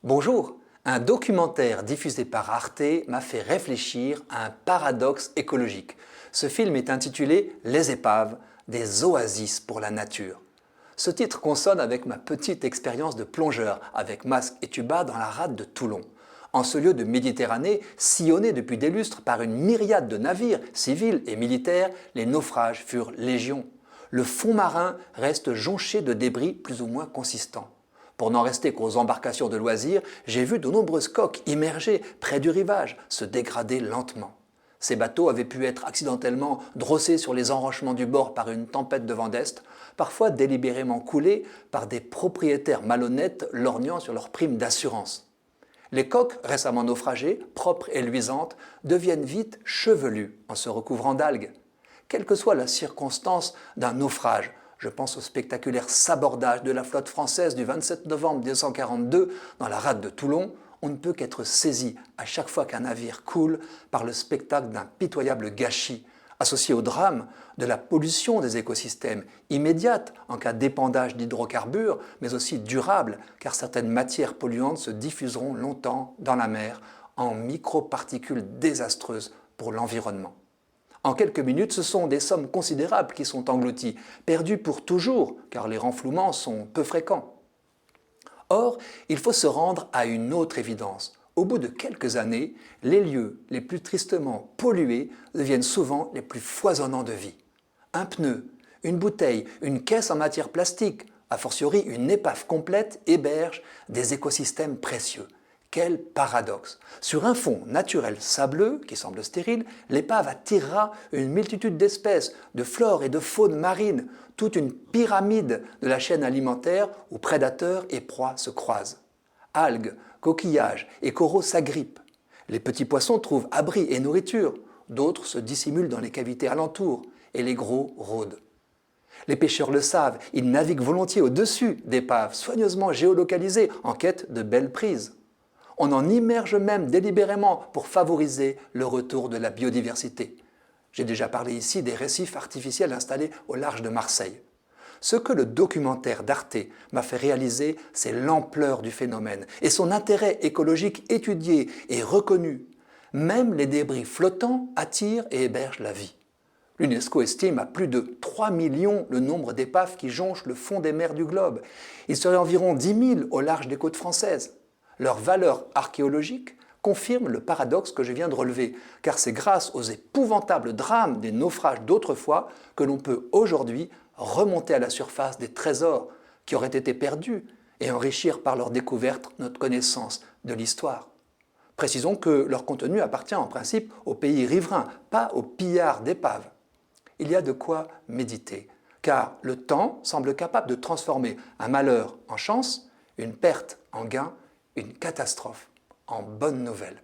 Bonjour, un documentaire diffusé par Arte m'a fait réfléchir à un paradoxe écologique. Ce film est intitulé « Les épaves, des oasis pour la nature ». Ce titre consonne avec ma petite expérience de plongeur avec masque et tuba dans la rade de Toulon. En ce lieu de Méditerranée, sillonné depuis des lustres par une myriade de navires, civils et militaires, les naufrages furent légion. Le fond marin reste jonché de débris plus ou moins consistants. Pour n'en rester qu'aux embarcations de loisirs, j'ai vu de nombreuses coques immergées près du rivage se dégrader lentement. Ces bateaux avaient pu être accidentellement drossés sur les enrochements du bord par une tempête de vent d'est, parfois délibérément coulés par des propriétaires malhonnêtes lorgnant sur leurs primes d'assurance. Les coques récemment naufragées, propres et luisantes, deviennent vite chevelues en se recouvrant d'algues. Quelle que soit la circonstance d'un naufrage, je pense au spectaculaire sabordage de la flotte française du 27 novembre 1942 dans la rade de Toulon, on ne peut qu'être saisi à chaque fois qu'un navire coule par le spectacle d'un pitoyable gâchis, associé au drame de la pollution des écosystèmes, immédiate en cas d'épandage d'hydrocarbures, mais aussi durable, car certaines matières polluantes se diffuseront longtemps dans la mer en microparticules désastreuses pour l'environnement. En quelques minutes, ce sont des sommes considérables qui sont englouties, perdues pour toujours, car les renflouements sont peu fréquents. Or, il faut se rendre à une autre évidence. Au bout de quelques années, les lieux les plus tristement pollués deviennent souvent les plus foisonnants de vie. Un pneu, une bouteille, une caisse en matière plastique, a fortiori une épave complète, héberge des écosystèmes précieux. Quel paradoxe! Sur un fond naturel sableux, qui semble stérile, l'épave attirera une multitude d'espèces, de flore et de faune marine, toute une pyramide de la chaîne alimentaire où prédateurs et proies se croisent. Algues, coquillages et coraux s'agrippent. Les petits poissons trouvent abri et nourriture, d'autres se dissimulent dans les cavités alentours, et les gros rôdent. Les pêcheurs le savent, ils naviguent volontiers au-dessus d'épaves soigneusement géolocalisées en quête de belles prises. On en immerge même délibérément pour favoriser le retour de la biodiversité. J'ai déjà parlé ici des récifs artificiels installés au large de Marseille. Ce que le documentaire d'Arte m'a fait réaliser, c'est l'ampleur du phénomène et son intérêt écologique étudié et reconnu. Même les débris flottants attirent et hébergent la vie. L'UNESCO estime à plus de 3 millions le nombre d'épaves qui jonchent le fond des mers du globe. Il serait environ 10 000 au large des côtes françaises. Leur valeur archéologique confirme le paradoxe que je viens de relever, car c'est grâce aux épouvantables drames des naufrages d'autrefois que l'on peut aujourd'hui remonter à la surface des trésors qui auraient été perdus et enrichir par leur découverte notre connaissance de l'histoire. Précisons que leur contenu appartient en principe aux pays riverains, pas aux pillards d'épaves. Il y a de quoi méditer, car le temps semble capable de transformer un malheur en chance, une perte en gain, une catastrophe en bonne nouvelle.